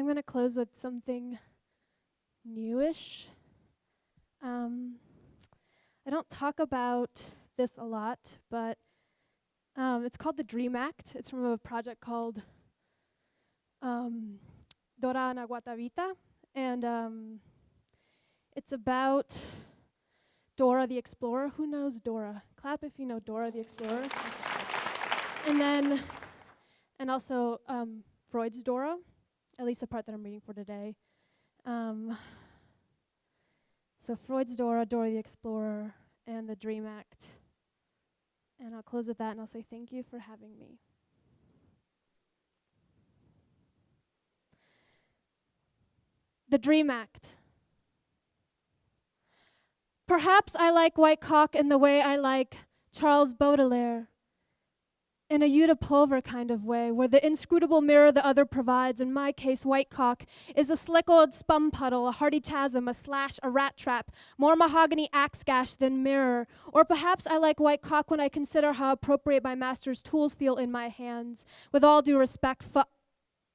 I'm going to close with something newish. I don't talk about this a lot, but it's called the Dream Act. It's from a project called Dora na Guatavita, and it's about Dora the Explorer. Who knows Dora? Clap if you know Dora the Explorer. And also Freud's Dora, at least the part that I'm reading for today. So Freud's Dora, Dora the Explorer, and the Dream Act. And I'll close with that, and I'll say thank you for having me. The Dream Act. Perhaps I like white cock in the way I like Charles Baudelaire, in a eau de pauvre kind of way, where the inscrutable mirror the other provides, in my case, white cock, is a slick old spum puddle, a hardy chasm, a slash, a rat trap, more mahogany axe gash than mirror. Or perhaps I like white cock when I consider how appropriate my master's tools feel in my hands. With all due respect,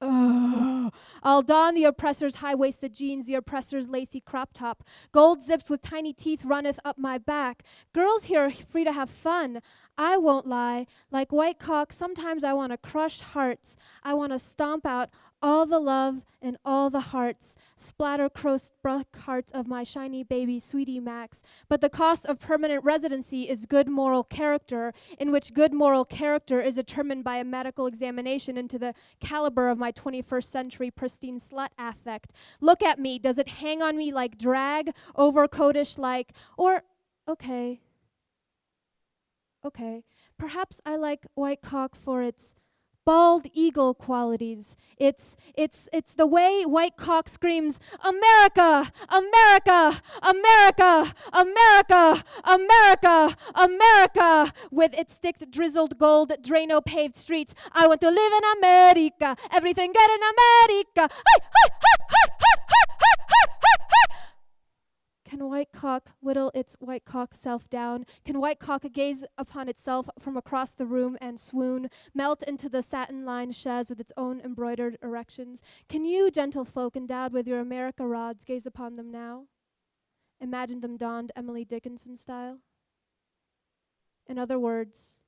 I'll don the oppressor's high-waisted jeans, the oppressor's lacy crop top. Gold zips with tiny teeth runneth up my back. Girls here are free to have fun. I won't lie. Like white cock, sometimes I want to crush hearts. I want to stomp out all the love and all the hearts, splatter crust bruck hearts of my shiny baby, sweetie Max. But the cost of permanent residency is good moral character, in which good moral character is determined by a medical examination into the caliber of my 21st century pristine slut affect. Look at me. Does it hang on me like drag, overcoatish like, or, okay, perhaps I like white cock for its bald eagle qualities. It's the way white cock screams, America, America, America, America, America, America, with its sticked drizzled gold Drano paved streets. I want to live in America, everything good in America. Can white cock whittle its white cock self down? Can white cock gaze upon itself from across the room and swoon, melt into the satin-lined chaise with its own embroidered erections? Can you, gentle folk endowed with your America rods, gaze upon them now? Imagine them donned Emily Dickinson style? In other words,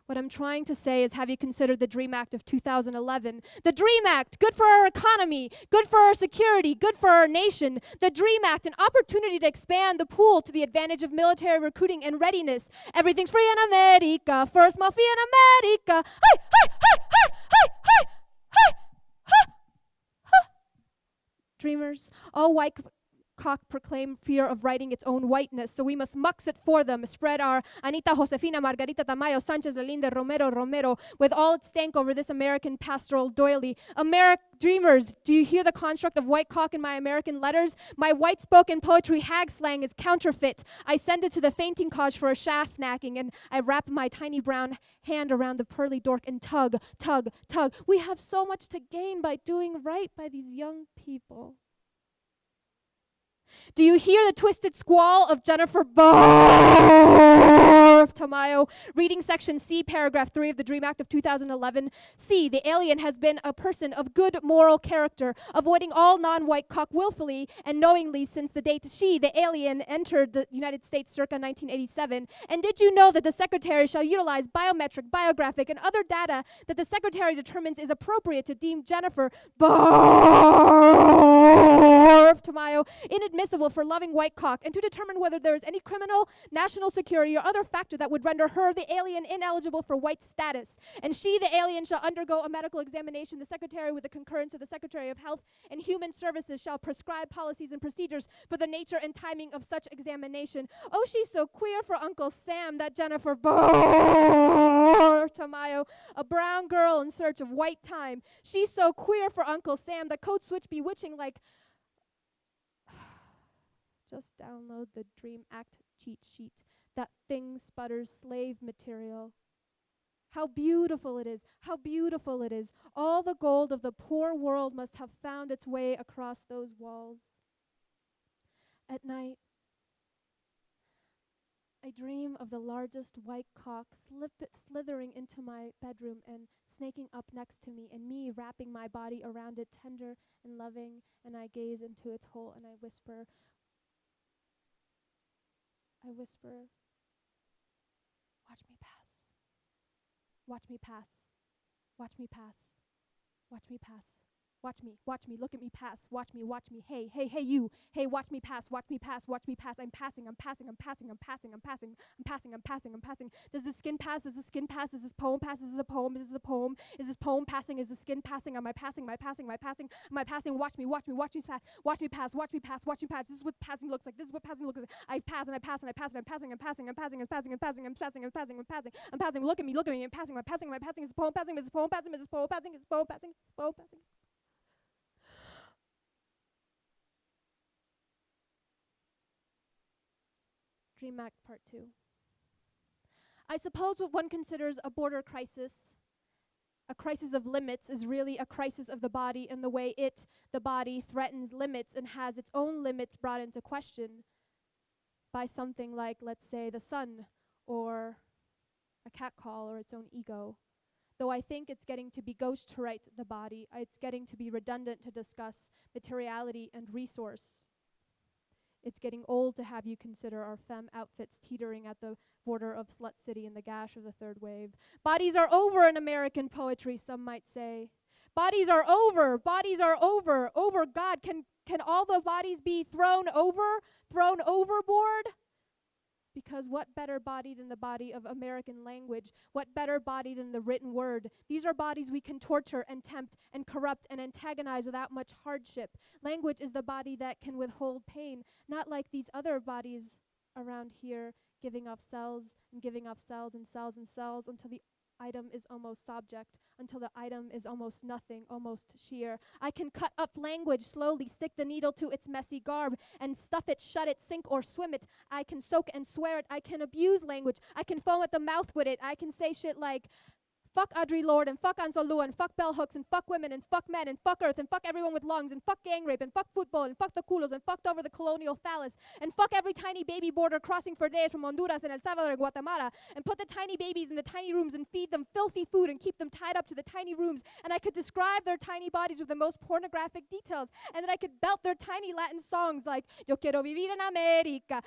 what I'm trying to say is, have you considered the Dream Act of 2011? The Dream Act, good for our economy, good for our security, good for our nation. The Dream Act, an opportunity to expand the pool to the advantage of military recruiting and readiness. Everything's free in America, first mafia in America. Hey, hey, hey, hey, hey, hey, hey, hey, hey. Dreamers, all white cock proclaim fear of writing its own whiteness, so we must mux it for them, spread our Anita, Josefina, Margarita, Tamayo, Sanchez, Lalinda, Romero, with all its stank over this American pastoral doily. Dreamers, do you hear the construct of white cock in my American letters? My white-spoken poetry hag slang is counterfeit. I send it to the fainting cause for a shaft knacking, and I wrap my tiny brown hand around the pearly dork and tug, tug, tug. We have so much to gain by doing right by these young people. Do you hear the twisted squall of Jennifer Tamayo reading section C, paragraph 3 of the Dream Act of 2011? C, the alien has been a person of good moral character, avoiding all non-white cock willfully and knowingly since the date she, the alien, entered the United States circa 1987. And did you know that the Secretary shall utilize biometric, biographic, and other data that the Secretary determines is appropriate to deem Jennifer Tamayo inadmissible for loving white cock, and to determine whether there is any criminal, national security, or other factor that would render her, the alien, ineligible for white status. And she, the alien, shall undergo a medical examination. The Secretary, with the concurrence of the Secretary of Health and Human Services, shall prescribe policies and procedures for the nature and timing of such examination. Oh, she's so queer for Uncle Sam, that Jennifer Tamayo, a brown girl in search of white time. She's so queer for Uncle Sam, the code switch bewitching like... Just download the Dream Act cheat sheet. That thing sputters slave material. How beautiful it is. How beautiful it is. All the gold of the poor world must have found its way across those walls. At night, I dream of the largest white cock slithering into my bedroom and snaking up next to me, and me wrapping my body around it, tender and loving, and I gaze into its hole and I whisper, watch me pass, watch me pass, watch me pass, watch me pass. Watch me, look at me pass, watch me, hey, you, hey, watch me pass, watch me pass, watch me pass, I'm passing. Does the skin pass, does this poem pass, is this a poem, is this poem passing, is the skin passing, am I passing, watch me pass, this is what passing looks like, I pass, I'm passing, look at me, I'm passing, is this poem passing, Dream Act Part 2. I suppose what one considers a border crisis, a crisis of limits, is really a crisis of the body and the way the body, threatens limits and has its own limits brought into question by something like, let's say, the sun or a catcall or its own ego. Though I think it's getting to be gauche to write the body, it's getting to be redundant to discuss materiality and resource. It's getting old to have you consider our femme outfits teetering at the border of slut city in the gash of the third wave. Bodies are over in American poetry, some might say. Bodies are over. Over God. Can all the bodies be thrown overboard? Because what better body than the body of American language? What better body than the written word? These are bodies we can torture and tempt and corrupt and antagonize without much hardship. Language is the body that can withhold pain, not like these other bodies around here, giving off cells and giving off cells and cells and cells until the item is almost subject, until the item is almost nothing, almost sheer. I can cut up language slowly, stick the needle to its messy garb, and stuff it, shut it, sink or swim it. I can soak and swear it. I can abuse language. I can foam at the mouth with it. I can say shit like, fuck Audre Lorde, and fuck Anzalua, and fuck bell hooks, and fuck women, and fuck men, and fuck earth, and fuck everyone with lungs, and fuck gang rape, and fuck football, and fuck the culos, and fucked over the colonial phallus, and fuck every tiny baby border crossing for days from Honduras and El Salvador and Guatemala, and put the tiny babies in the tiny rooms and feed them filthy food and keep them tied up to the tiny rooms, and I could describe their tiny bodies with the most pornographic details, and then I could belt their tiny Latin songs like, Yo quiero vivir en América,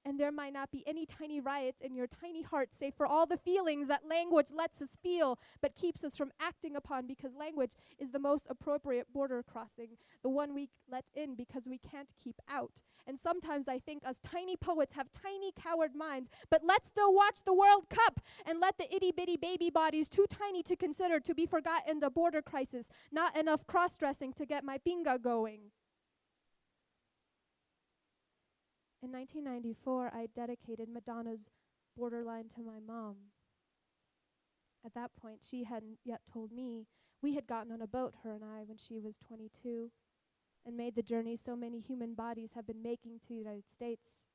and there might not be any tiny riots in your tiny heart, save for all the feelings that language lets us feel, but keeps us from acting upon, because language is the most appropriate border crossing, the one we let in because we can't keep out. And sometimes I think us tiny poets have tiny coward minds, but let's still watch the World Cup and let the itty-bitty baby bodies too tiny to consider to be forgotten in the border crisis, not enough cross-dressing to get my pinga going. In 1994, I dedicated Madonna's Borderline to my mom. At that point, she hadn't yet told me. We had gotten on a boat, her and I, when she was 22, and made the journey so many human bodies have been making to the United States,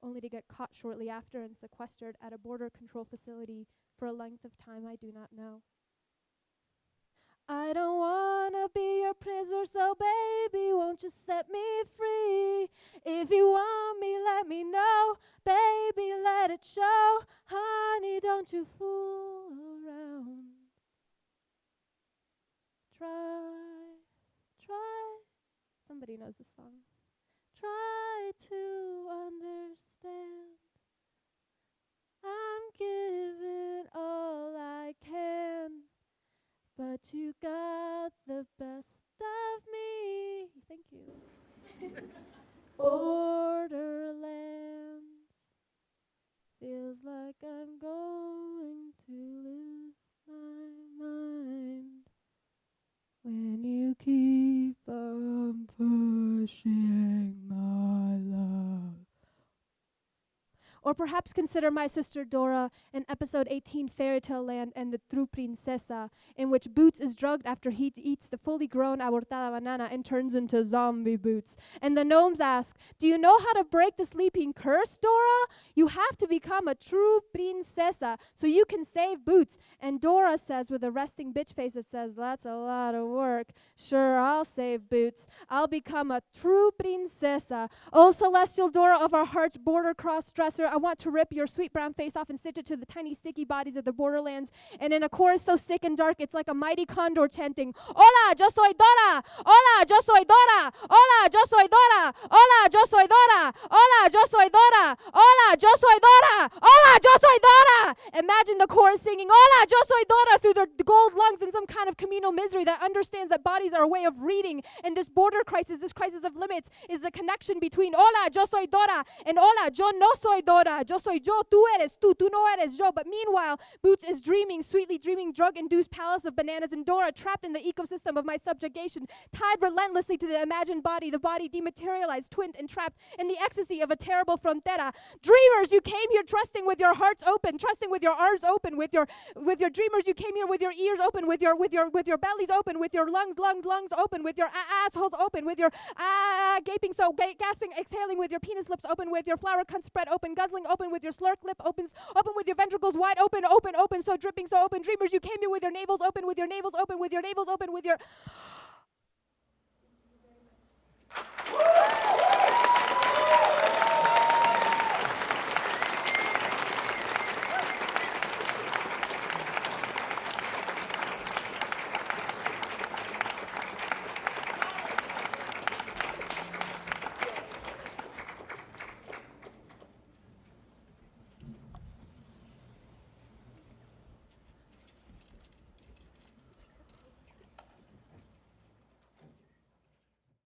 only to get caught shortly after and sequestered at a border control facility for a length of time I do not know. I don't wanna be your prisoner, so baby, won't you set me free? If you want me, let me know, baby, let it show. Honey, don't you fool around. Try. Somebody knows this song. Try to understand. I'm giving all I can. But you got the best of me. Thank you. Borderlands. Feels like I'm going to lose my mind when you keep on pushing my love. Or perhaps consider my sister Dora in episode 18, Fairy Tale Land and the True Princesa, in which Boots is drugged after he eats the fully grown abortada banana and turns into zombie Boots. And the gnomes ask, do you know how to break the sleeping curse, Dora? You have to become a true princesa so you can save Boots. And Dora says with a resting bitch face that says, that's a lot of work. Sure, I'll save Boots. I'll become a true princesa. Oh, celestial Dora of our heart's border cross-dresser, I want to rip your sweet brown face off and stitch it to the tiny sticky bodies of the borderlands. And in a chorus so sick and dark, it's like a mighty condor chanting, Hola, yo soy Dora! Hola, yo soy Dora! Hola, yo soy Dora! Hola, yo soy Dora! Hola, yo soy Dora! Hola, yo soy Dora! Hola, yo soy Dora! Imagine the chorus singing, Hola, yo soy Dora, through their gold lungs in some kind of communal misery that understands that bodies are a way of reading. And this border crisis, this crisis of limits, is the connection between Hola, yo soy Dora, and Hola, yo no soy Dora. Yo soy yo, tú eres tú no eres yo. But meanwhile, Boots is dreaming, sweetly dreaming, drug-induced palace of bananas, and Dora trapped in the ecosystem of my subjugation, tied relentlessly to the imagined body, the body dematerialized, twinned, and trapped in the ecstasy of a terrible frontera. Dreamers, you came here trusting with your hearts open, trusting with your arms open, with your dreamers, you came here with your ears open, with your bellies open, with your lungs open, with your assholes open, with your gaping, gasping, exhaling, with your penis lips open, with your flower cunt spread open, guzzling open, with your slurk lip open with your ventricles wide open, so dripping, so open. Dreamers, you came here with your navels open, with your navels open, with your navels open, with your